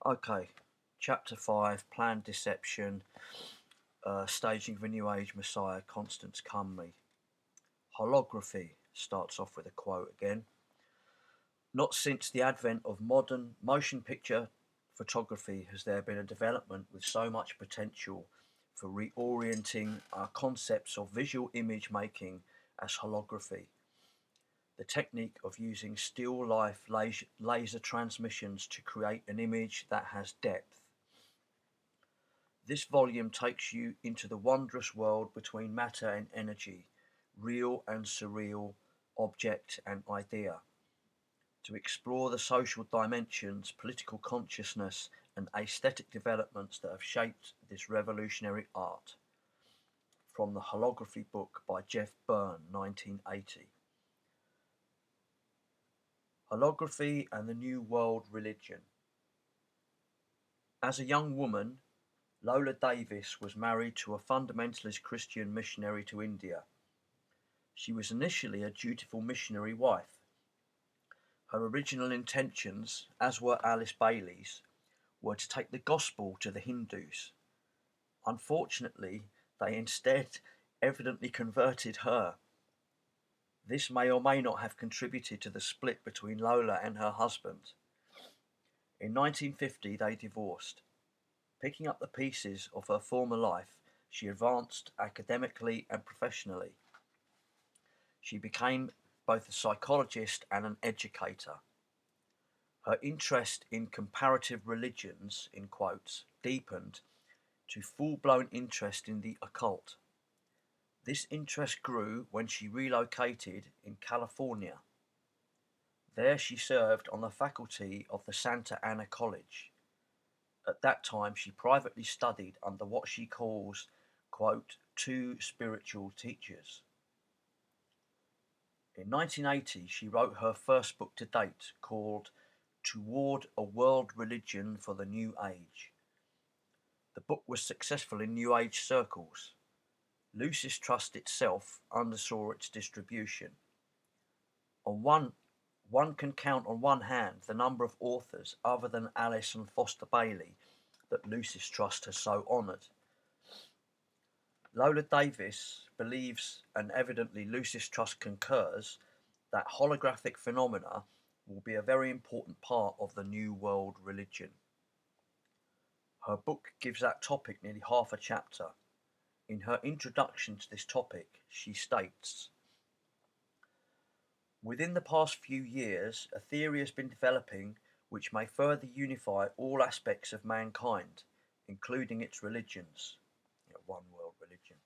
Okay, chapter 5, Planned Deception, Staging of a New Age Messiah, Constance Cumbey. Holography starts off with a quote again. Not since the advent of modern motion picture photography has there been a development with so much potential for reorienting our concepts of visual image making as holography, the technique of using still life laser transmissions to create an image that has depth. This volume takes you into the wondrous world between matter and energy, real and surreal, object and idea, to explore the social dimensions, political consciousness, and aesthetic developments that have shaped this revolutionary art. From the Holography Book by Jeff Byrne, 1980. Holography and the New World Religion. As a young woman, Lola Davis was married to a fundamentalist Christian missionary to India. She was initially a dutiful missionary wife. Her original intentions, as were Alice Bailey's, were to take the gospel to the Hindus. Unfortunately, they instead evidently converted her. This may or may not have contributed to the split between Lola and her husband. In 1950, they divorced. Picking up the pieces of her former life, she advanced academically and professionally. She became both a psychologist and an educator. Her interest in comparative religions, in quotes, deepened to full-blown interest in the occult. This interest grew when she relocated in California. There she served on the faculty of the Santa Ana College. At that time she privately studied under what she calls, quote, two spiritual teachers. In 1980 she wrote her first book to date, called Toward a World Religion for the New Age. The book was successful in New Age circles. Lucis Trust itself undersaw its distribution. One can count on one hand the number of authors other than Alice and Foster Bailey that Lucis Trust has so honoured. Lola Davis believes, and evidently Lucis Trust concurs, that holographic phenomena will be a very important part of the New World Religion. Her book gives that topic nearly half a chapter. In her introduction to this topic, she states, within the past few years, a theory has been developing which may further unify all aspects of mankind, including its religions. One world religion.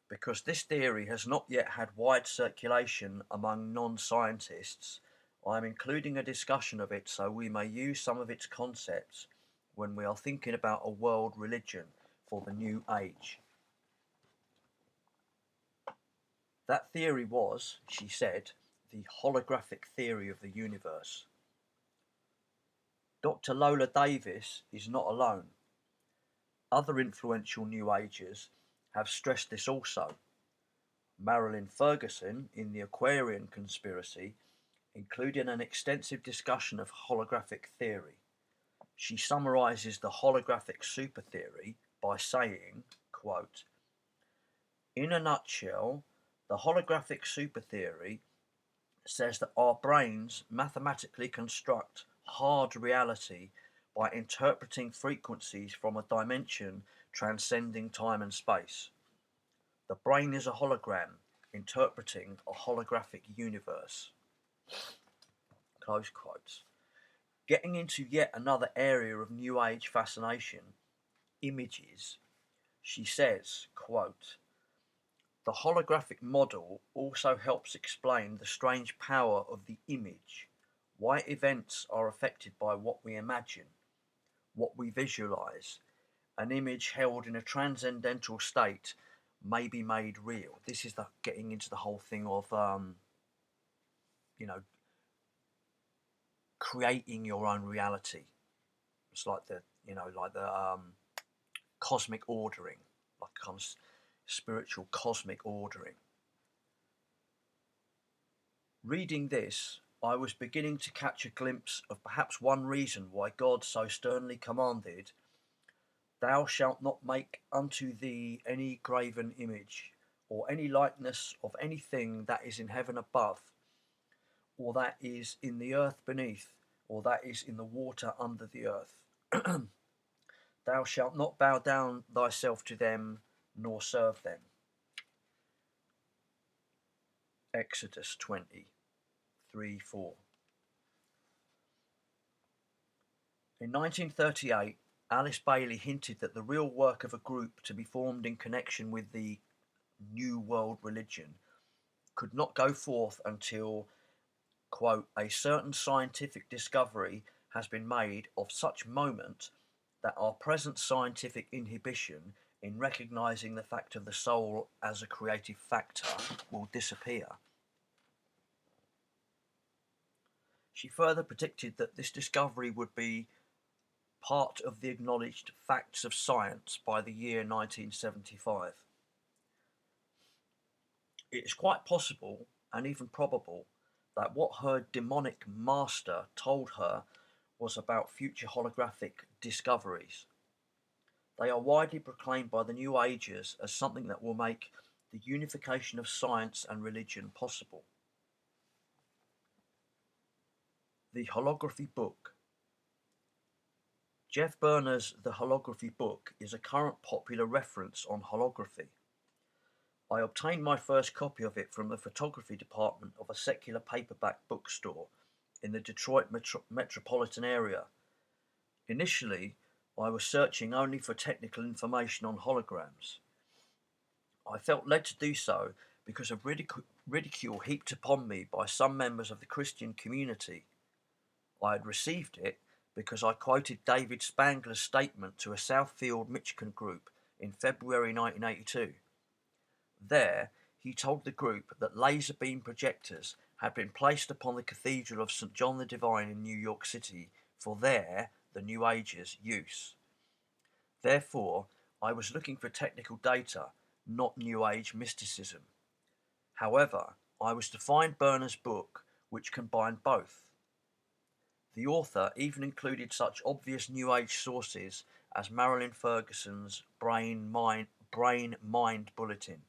Because this theory has not yet had wide circulation among non-scientists, I am including a discussion of it so we may use some of its concepts when we are thinking about a world religion for the new age. That theory was, she said, the holographic theory of the universe. Dr. Lola Davis is not alone. Other influential New Agers have stressed this also. Marilyn Ferguson, in the Aquarian Conspiracy, included an extensive discussion of holographic theory. She summarises the holographic super theory by saying, quote, in a nutshell, the holographic super theory says that our brains mathematically construct hard reality by interpreting frequencies from a dimension transcending time and space. The brain is a hologram interpreting a holographic universe. Close quotes. Getting into yet another area of New Age fascination, images, she says, quote, the holographic model also helps explain the strange power of the image, why events are affected by what we imagine, what we visualize. An image held in a transcendental state may be made real. This is getting into the whole thing of, creating your own reality. It's like the cosmic ordering, like kind of spiritual cosmic ordering. Reading this, I was beginning to catch a glimpse of perhaps one reason why God so sternly commanded, "Thou shalt not make unto thee any graven image, or any likeness of anything that is in heaven above, or that is in the earth beneath, or that is in the water under the earth. Thou shalt not bow down thyself to them, nor serve them." Exodus 20:3-4. In 1938, Alice Bailey hinted that the real work of a group to be formed in connection with the New World religion could not go forth until, quote, "a certain scientific discovery has been made of such moment that our present scientific inhibition in recognizing the fact of the soul as a creative factor will disappear." She further predicted that this discovery would be part of the acknowledged facts of science by the year 1975. It is quite possible, and even probable, that what her demonic master told her was about future holographic discoveries. They are widely proclaimed by the New Agers as something that will make the unification of science and religion possible. The Holography Book. Jeff Berner's The Holography Book is a current popular reference on holography. I obtained my first copy of it from the photography department of a secular paperback bookstore in the Detroit metropolitan area. Initially, I was searching only for technical information on holograms. I felt led to do so because of ridicule heaped upon me by some members of the Christian community. I had received it because I quoted David Spangler's statement to a Southfield, Michigan group in February 1982. There, he told the group that laser beam projectors had been placed upon the Cathedral of St. John the Divine in New York City for their, the New Agers, use. Therefore, I was looking for technical data, not New Age mysticism. However, I was to find Berner's book, which combined both. The author even included such obvious New Age sources as Marilyn Ferguson's Brain Mind Bulletin.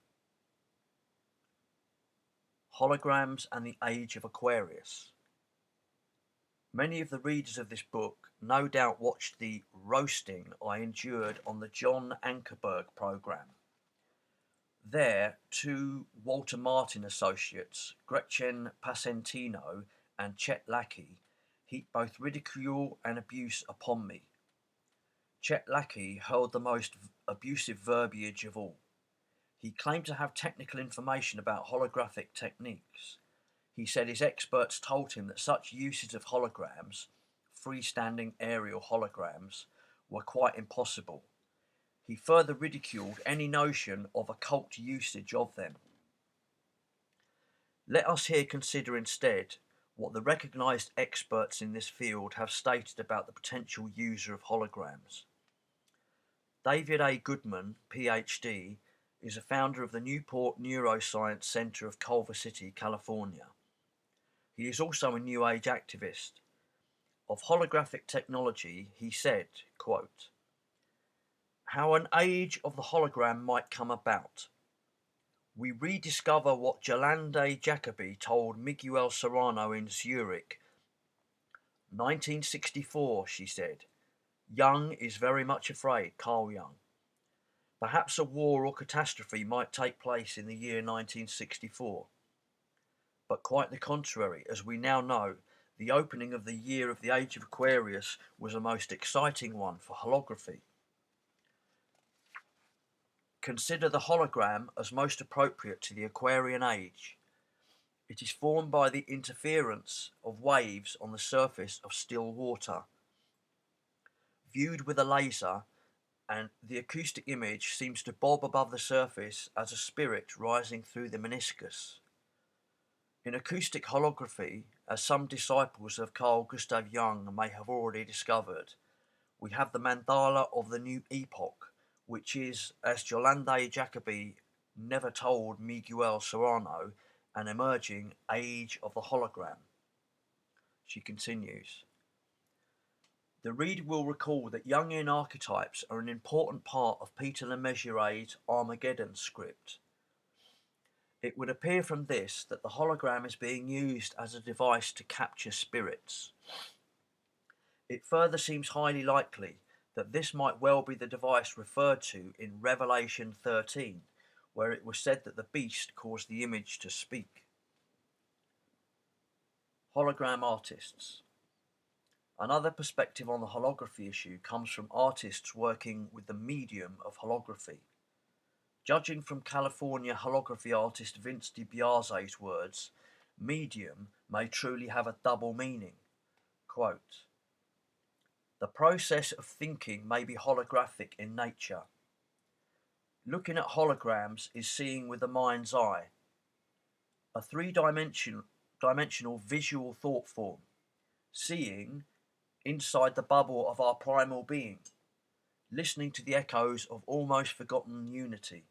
Holograms and the Age of Aquarius. Many of the readers of this book no doubt watched the roasting I endured on the John Ankerberg program. There, two Walter Martin associates, Gretchen Pasentino and Chet Lackey, heaped both ridicule and abuse upon me. Chet Lackey hurled the most abusive verbiage of all. He claimed to have technical information about holographic techniques. He said his experts told him that such uses of holograms, freestanding aerial holograms, were quite impossible. He further ridiculed any notion of occult usage of them. Let us here consider instead what the recognised experts in this field have stated about the potential user of holograms. David A. Goodman, PhD, is a founder of the Newport Neuroscience Center of Culver City, California. He is also a New Age activist. Of holographic technology, he said, quote, "How an age of the hologram might come about. We rediscover what Jolande Jacobi told Miguel Serrano in Zurich. 1964, she said. Jung is very much afraid, Carl Jung. Perhaps a war or catastrophe might take place in the year 1964. But quite the contrary, as we now know, the opening of the year of the Age of Aquarius was a most exciting one for holography. Consider the hologram as most appropriate to the Aquarian age. It is formed by the interference of waves on the surface of still water. Viewed with a laser, and the acoustic image seems to bob above the surface as a spirit rising through the meniscus. In acoustic holography, as some disciples of Carl Gustav Jung may have already discovered, we have the mandala of the new epoch, which is, as Jolande Jacobi never told Miguel Serrano, an emerging age of the hologram. She continues, the reader will recall that Jungian archetypes are an important part of Peter Lemesure's Armageddon script. It would appear from this that the hologram is being used as a device to capture spirits. It further seems highly likely that this might well be the device referred to in Revelation 13, where it was said that the beast caused the image to speak. Hologram artists. Another perspective on the holography issue comes from artists working with the medium of holography. Judging from California holography artist Vince DiBiase's words, medium may truly have a double meaning. Quote, the process of thinking may be holographic in nature. Looking at holograms is seeing with the mind's eye, a three-dimensional visual thought form, seeing inside the bubble of our primal being, listening to the echoes of almost forgotten unity.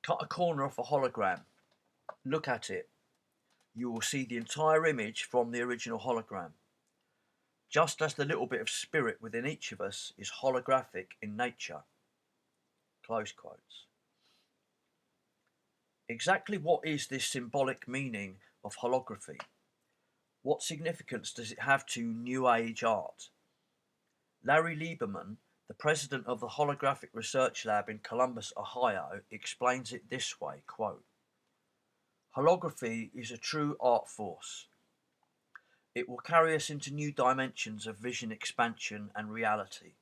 Cut a corner off a hologram, look at it, you will see the entire image from the original hologram. Just as the little bit of spirit within each of us is holographic in nature. Close quotes. Exactly what is this symbolic meaning of holography? What significance does it have to New Age art? Larry Lieberman, the president of the Holographic Research Lab in Columbus, Ohio, explains it this way, quote, holography is a true art force. It will carry us into new dimensions of vision expansion and reality.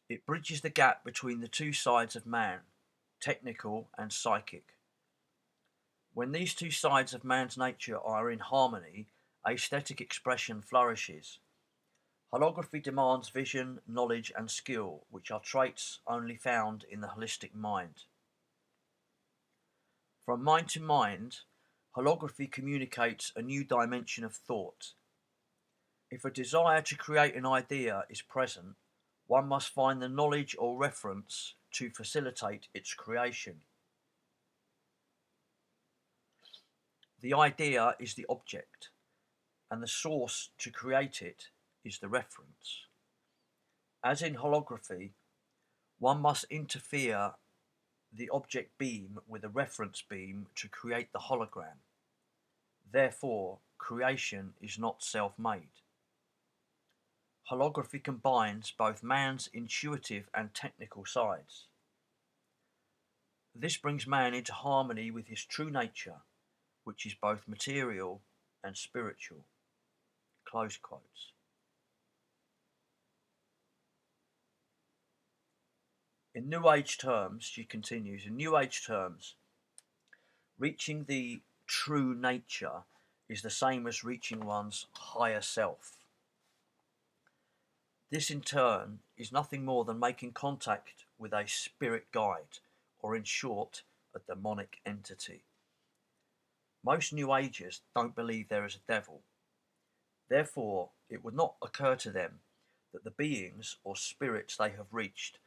It bridges the gap between the two sides of man, technical and psychic. When these two sides of man's nature are in harmony, aesthetic expression flourishes. Holography demands vision, knowledge and skill, which are traits only found in the holistic mind. From mind to mind, holography communicates a new dimension of thought. If a desire to create an idea is present, one must find the knowledge or reference to facilitate its creation. The idea is the object, and the source to create it is the reference. As in holography, one must interfere the object beam with a reference beam to create the hologram. Therefore, creation is not self-made. Holography combines both man's intuitive and technical sides. This brings man into harmony with his true nature, which is both material and spiritual. Close quotes. In New Age terms, she continues, in New Age terms, reaching the true nature is the same as reaching one's higher self. This in turn is nothing more than making contact with a spirit guide, or in short, a demonic entity. Most New Agers don't believe there is a devil. Therefore, it would not occur to them that the beings or spirits they have reached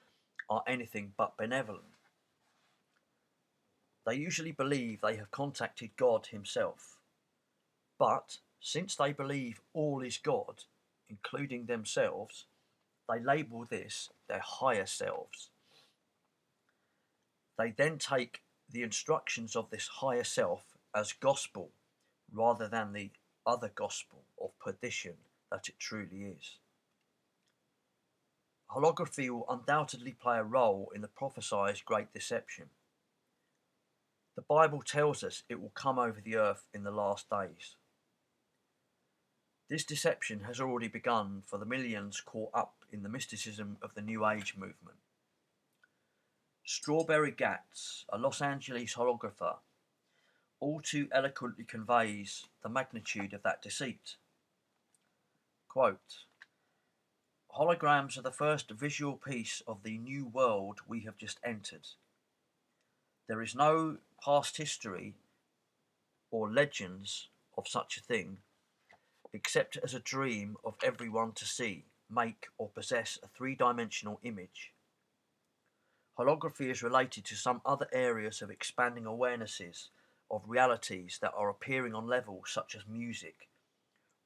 are anything but benevolent. They usually believe they have contacted God himself. But since they believe all is God, including themselves, they label this their higher selves. They then take the instructions of this higher self as gospel rather than the other gospel of perdition that it truly is. Holography will undoubtedly play a role in the prophesied great deception. The Bible tells us it will come over the earth in the last days. This deception has already begun for the millions caught up in the mysticism of the New Age movement. Strawberry Gatz, a Los Angeles holographer, all too eloquently conveys the magnitude of that deceit. Quote, holograms are the first visual piece of the new world we have just entered. There is no past history or legends of such a thing, except as a dream of everyone to see, make or possess a three-dimensional image. Holography is related to some other areas of expanding awarenesses of realities that are appearing on levels such as music,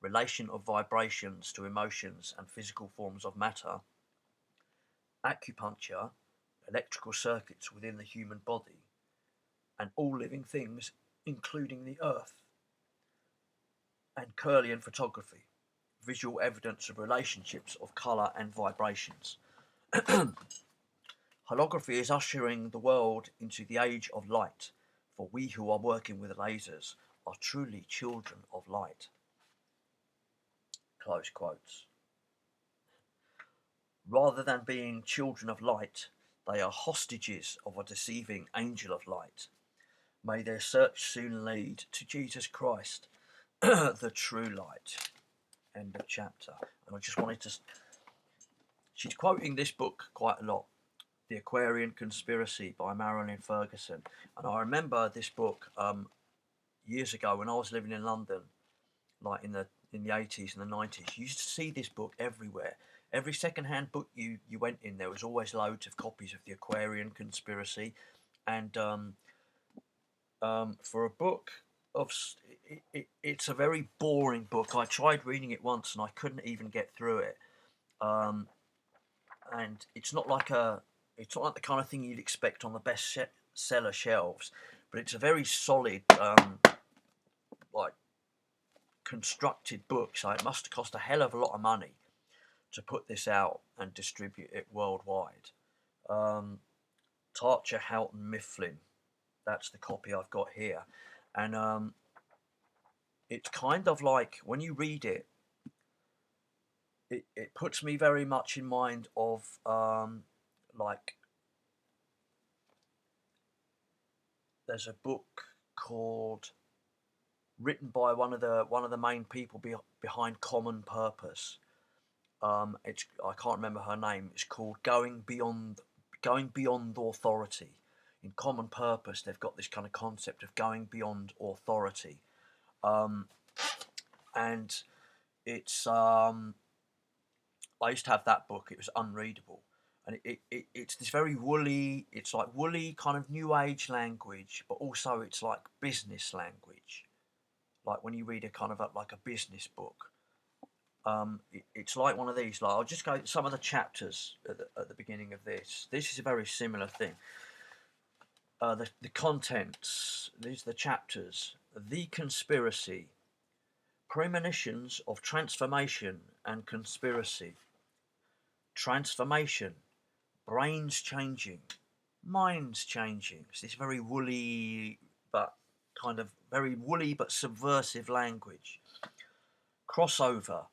relation of vibrations to emotions and physical forms of matter, acupuncture, electrical circuits within the human body, and all living things, including the earth, and Curlian photography, visual evidence of relationships of colour and vibrations. Holography is ushering the world into the age of light, for we who are working with lasers are truly children of light. Close quotes. Rather than being children of light, they are hostages of a deceiving angel of light. May their search soon lead to Jesus Christ, the true light. End of chapter. And I just wanted to. She's quoting this book quite a lot, The Aquarian Conspiracy by Marilyn Ferguson. And I remember this book years ago when I was living in London, like in the 80s and the 90s. You used to see this book everywhere. Every second-hand book you went in, there was always loads of copies of The Aquarian Conspiracy. And for a book of... it's a very boring book. I tried reading it once and I couldn't even get through it. And it's not like the kind of thing you'd expect on the bestseller shelves, but it's a very solid, like constructed book. So it must cost a hell of a lot of money to put this out and distribute it worldwide. Tarcher Houghton Mifflin, that's the copy I've got here, and it's kind of like when you read it. It puts me very much in mind of like there's a book called written by one of the main people behind Common Purpose. It's I can't remember her name. It's called Going Beyond Authority. In Common Purpose, they've got this kind of concept of going beyond authority, and it's I used to have that book. It was unreadable, and it's this very woolly. It's like woolly kind of new age language, but also it's like business language. Like when you read a kind of like a business book, it's like one of these. Like I'll just go some of the chapters at the beginning of this. This is a very similar thing. The contents. These are the chapters. The conspiracy, premonitions of transformation and conspiracy. Transformation, brains changing, minds changing. It's this very woolly but subversive language. Crossover,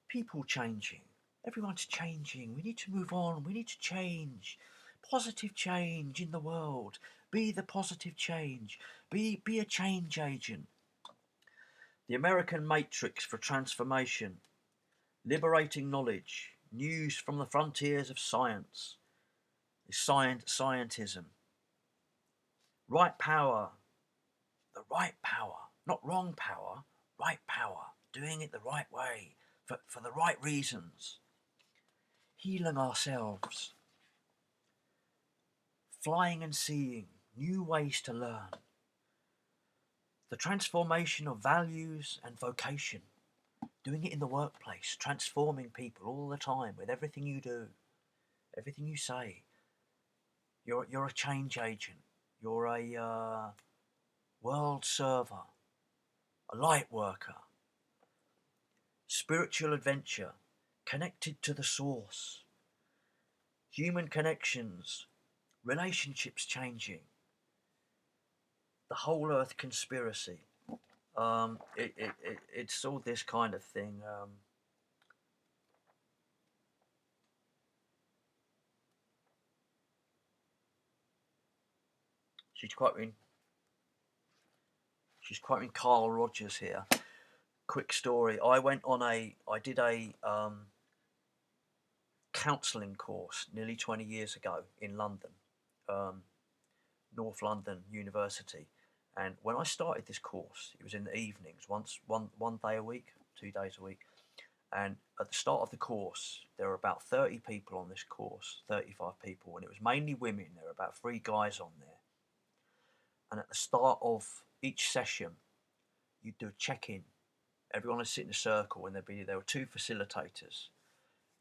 people changing. Everyone's changing. We need to move on. We need to change. Positive change in the world. Be the positive change. Be a change agent. The American Matrix for Transformation. Liberating knowledge. News from the frontiers of science. Scientism. Right power. The right power. Not wrong power. Right power. Doing it the right way. For the right reasons. Healing ourselves. Flying and seeing. New ways to learn. The transformation of values and vocation. Doing it in the workplace, transforming people all the time with everything you do, everything you say. You're a change agent. You're a world server, a light worker. Spiritual adventure, connected to the source. Human connections, relationships changing. The whole earth conspiracy. It's all this kind of thing. She's quoting Carl Rogers here. Quick story. I did a counselling course nearly 20 years ago in London, North London University. And when I started this course, it was in the evenings, one day a week, 2 days a week. And at the start of the course, there were about 30 people on this course, 35 people, and it was mainly women. There were about 3 guys on there. And at the start of each session, you'd do a check-in. everyone would sit in a circle, and there were two facilitators,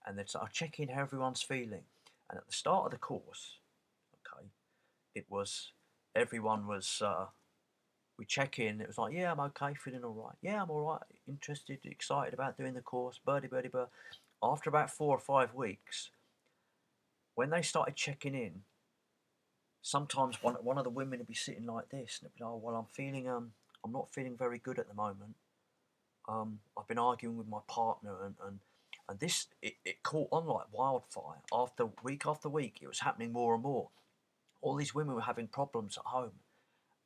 and they'd say, "I'll check in how everyone's feeling." And at the start of the course, okay, it was everyone was we check in. It was like, "Yeah, I'm okay, feeling all right. Yeah, I'm all right, interested, excited about doing the course." Birdie, birdie, bird. After about 4 or 5 weeks, when they started checking in, sometimes one of the women would be sitting like this, and it'd be like, "Oh, well, I'm not feeling very good at the moment. I've been arguing with my partner, and this it caught on like wildfire. After week, it was happening more and more. All these women were having problems at home,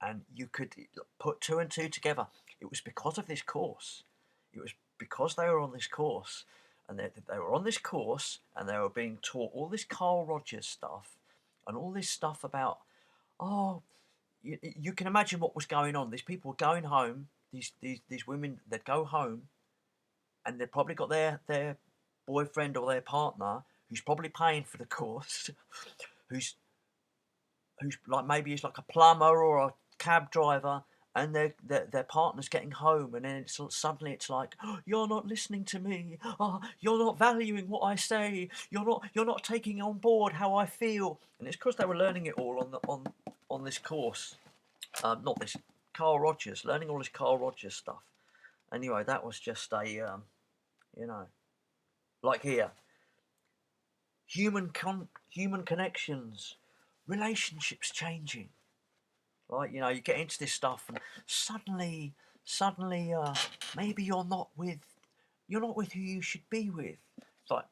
and you could put two and two together. It was because of this course. It was because they were on this course, and they were on this course, and they were being taught all this Carl Rogers stuff, and all this stuff about, oh, you can imagine what was going on. These people were going home. These women, they'd go home, and they'd probably got their boyfriend or their partner who's probably paying for the course, who's like, maybe he's like a plumber or a cab driver, and their partner's getting home, and then suddenly it's like, oh, you're not listening to me. Oh, you're not valuing what I say. You're not taking on board how I feel. And it's because they were learning it all on this course. Not this Carl Rogers, learning all this Carl Rogers stuff. Anyway, that was just a you know, like here, human connections, relationships changing. Right, you get into this stuff, and suddenly, maybe you're not with who you should be with. It's like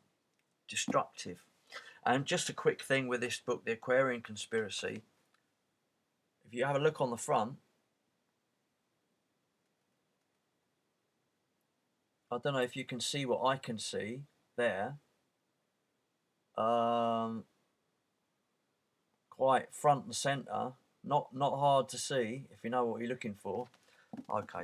destructive. And just a quick thing with this book, The Aquarian Conspiracy. If you have a look on the front, I don't know if you can see what I can see there. Quite front and centre. Not hard to see if you know what you're looking for. Okay.